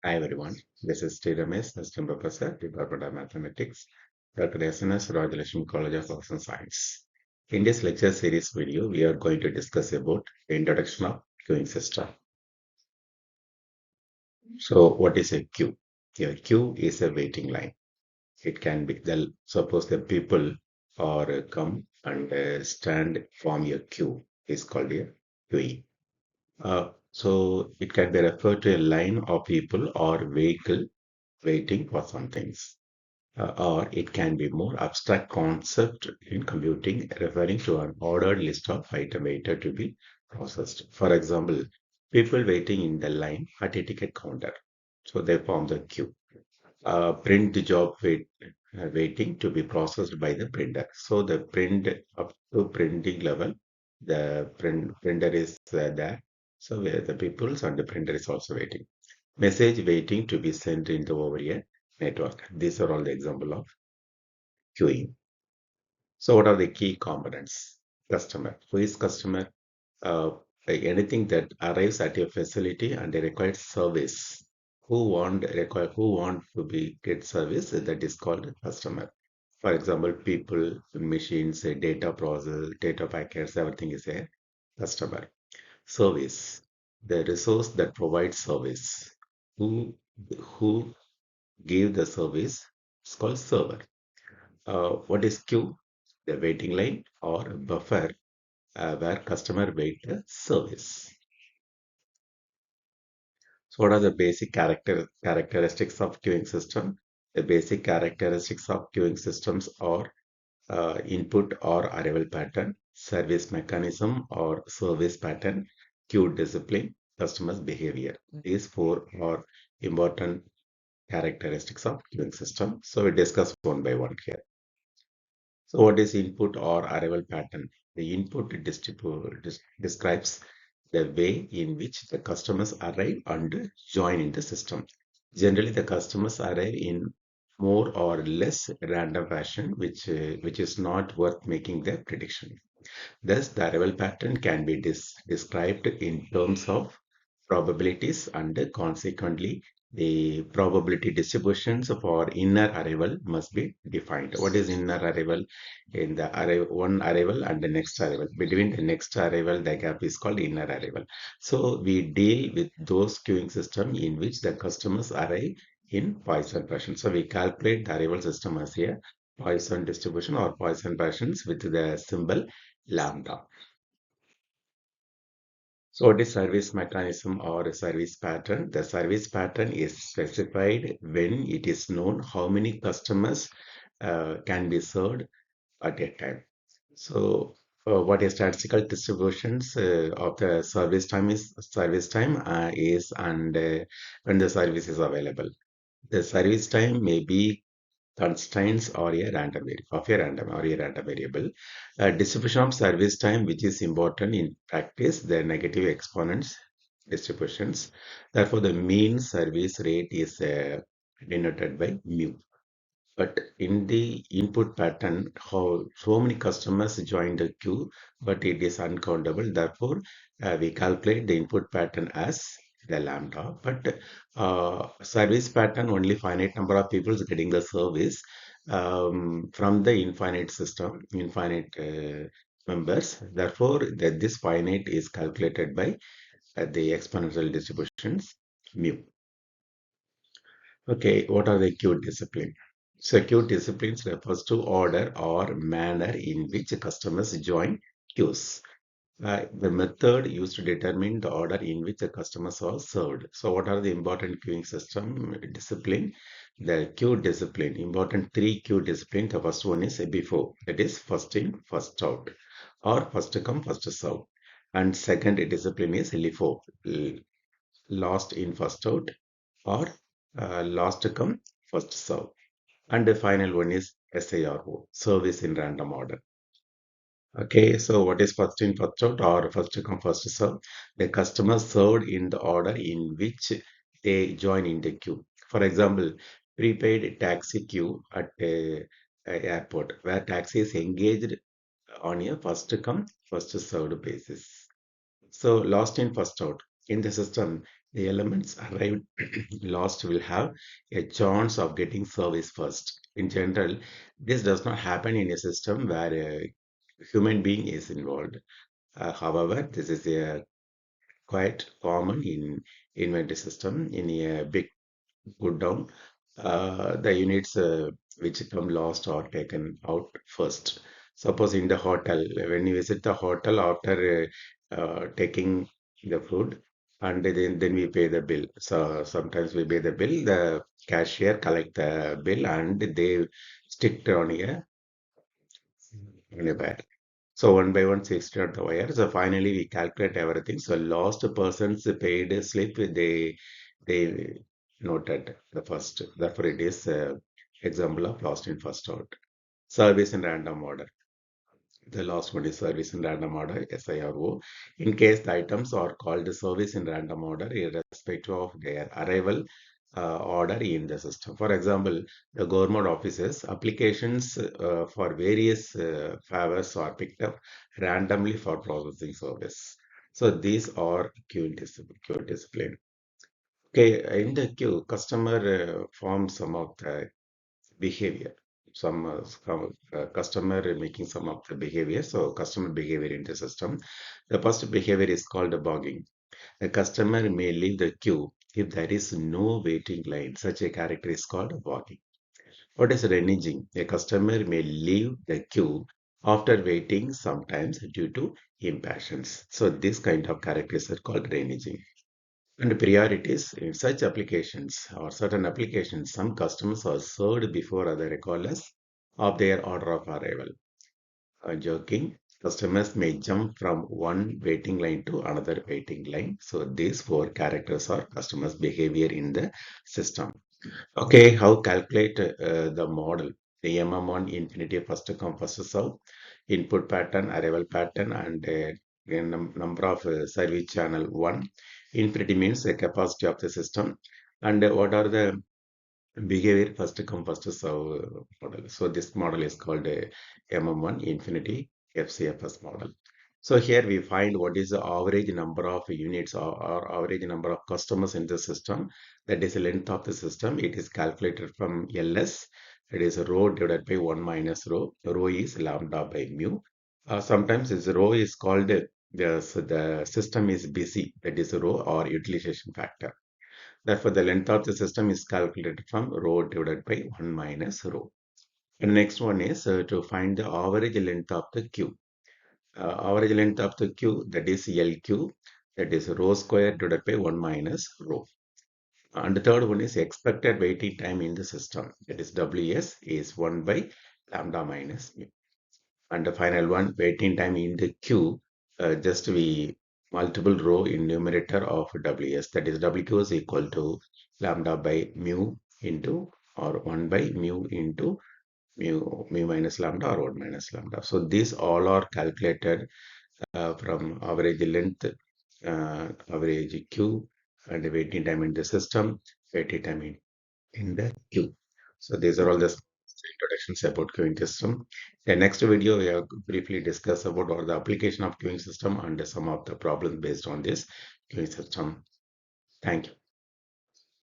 Hi everyone, this is T. Ramesh, Assistant Professor, Department of Mathematics, Dr. SNS, Royal Relation College of Arts and Science. In this lecture series video, we are going to discuss about the introduction of queuing system. So, what is a queue? A queue is a waiting line. It can be suppose the people or come and stand form a queue is called a queuing. So it can be referred to a line of people or vehicle waiting for some things. Or it can be more abstract concept in computing, referring to an ordered list of items waited to be processed. For example, people waiting in the line at a ticket counter. So they form the queue. Print job waiting to be processed by the printer. So the print up to printing level, the printer is there. So where the peoples and the printer is also waiting. Message waiting to be sent into over a network. These are all the example of queuing. So what are the key components? Customer. Who is customer? Anything that arrives at your facility and they require service. Who want to be get service that is called customer. For example, people, machines, data process, data packets, everything is a customer. Service. The resource that provides service. Who give the service is called server. What is queue? The waiting line or buffer where customer wait the service. So what are the basic characteristics of queuing system? The basic characteristics of queuing systems are input or arrival pattern, service mechanism or service pattern, queue discipline, customer's behavior. These four are important characteristics of queuing system. So we discuss one by one here. So what is input or arrival pattern? The input describes the way in which the customers arrive and join in the system. Generally, the customers arrive in more or less random fashion, which is not worth making the prediction. Thus, the arrival pattern can be described in terms of probabilities and consequently the probability distributions for inner arrival must be defined. What is inner arrival? In the one arrival and the next arrival. Between the next arrival, the gap is called inner arrival. So we deal with those queuing system in which the customers arrive in Poisson fashion. So we calculate the arrival system as a Poisson distribution or Poisson fashions with the symbol lambda. So what is service mechanism or a service pattern? The service pattern is specified when it is known how many customers can be served at a time. So what is statistical distributions of the service time is and when the service is available. The service time may be constraints or a random variable. Distribution of service time, which is important in practice, the negative exponents distributions. Therefore, the mean service rate is denoted by mu. But in the input pattern, how so many customers join the queue, but it is uncountable. Therefore, we calculate the input pattern as the lambda. But service pattern, only finite number of people is getting the service from the infinite system, infinite members. Therefore, this finite is calculated by the exponential distributions mu. Okay, what are the queue discipline? Secure disciplines refers to order or manner in which customers join queues. The method used to determine the order in which the customers are served. So what are the important queuing system discipline? The queue discipline, important three queue discipline. The first one is before, that is first in, first out, or first come, first serve. And second discipline is LIFO, last in, first out, or last come, first serve. And the final one is SIRO, service in random order. Okay, so what is first in, first out or first come, first serve? The customer served in the order in which they join in the queue. For example, prepaid taxi queue at a airport where taxi is engaged on a first come, first served basis. So last in, first out. In the system, The elements arrived last will have a chance of getting service first. In general, this does not happen in a system where a human being is involved. However, this is quite common in inventory system. In a big put down, the units which come last are taken out first. Suppose in the hotel, when you visit the hotel after taking the food, and then we pay the bill. So sometimes we pay the bill, the cashier collect the bill and they stick it on a bag. So one by one, 60 on the wire. So finally, we calculate everything. So last person's paid slip, they noted the first. Therefore, it is example of lost in first out. Service in random order. The last one is service in random order, SIRO. In case the items are called service in random order, irrespective of their arrival order in the system. For example, the government offices, applications for various favors are picked up randomly for processing service. So these are queue discipline. Okay, in the queue, customer forms some of the behavior. Some customer making some of the behavior. So customer behavior in the system. The first behavior is called bogging. A customer may leave the queue if there is no waiting line. Such a character is called bogging. What is reneging? A customer may leave the queue after waiting sometimes due to impatience. So this kind of characters are called reneging. And priorities in such applications or certain applications, some customers are served before other recallers of their order of arrival. Joking, customers may jump from one waiting line to another waiting line. So these four characters are customers' behavior in the system. Okay, how calculate the model? The MM1 infinity first come first serve, input pattern, arrival pattern, and number of service channel one. Infinity means the capacity of the system, and what are the behavior first come first serve model. So this model is called a MM1 infinity FCFS model. So here we find what is the average number of units or average number of customers in the system. That is the length of the system. It is calculated from LS. It is rho divided by 1 minus rho. Rho is lambda by mu. Sometimes this rho is called the system is busy. That is rho or utilization factor. Therefore, the length of the system is calculated from rho divided by 1 minus rho. And next one is to find the average length of the queue. Average length of the queue, that is LQ, that is rho square divided by 1 minus rho. And the third one is expected waiting time in the system, that is WS is 1 by lambda minus mu. And the final one, waiting time in the queue, just we multiple row in numerator of WS, that is WQ is equal to lambda by mu into or 1 by mu into mu minus lambda or 1 minus lambda. So these all are calculated from average length, average queue, and the waiting time in the system, waiting time in the queue. So these are all the introductions about queuing system. The next video we will briefly discuss about all the application of queuing system and some of the problems based on this queuing system. Thank you.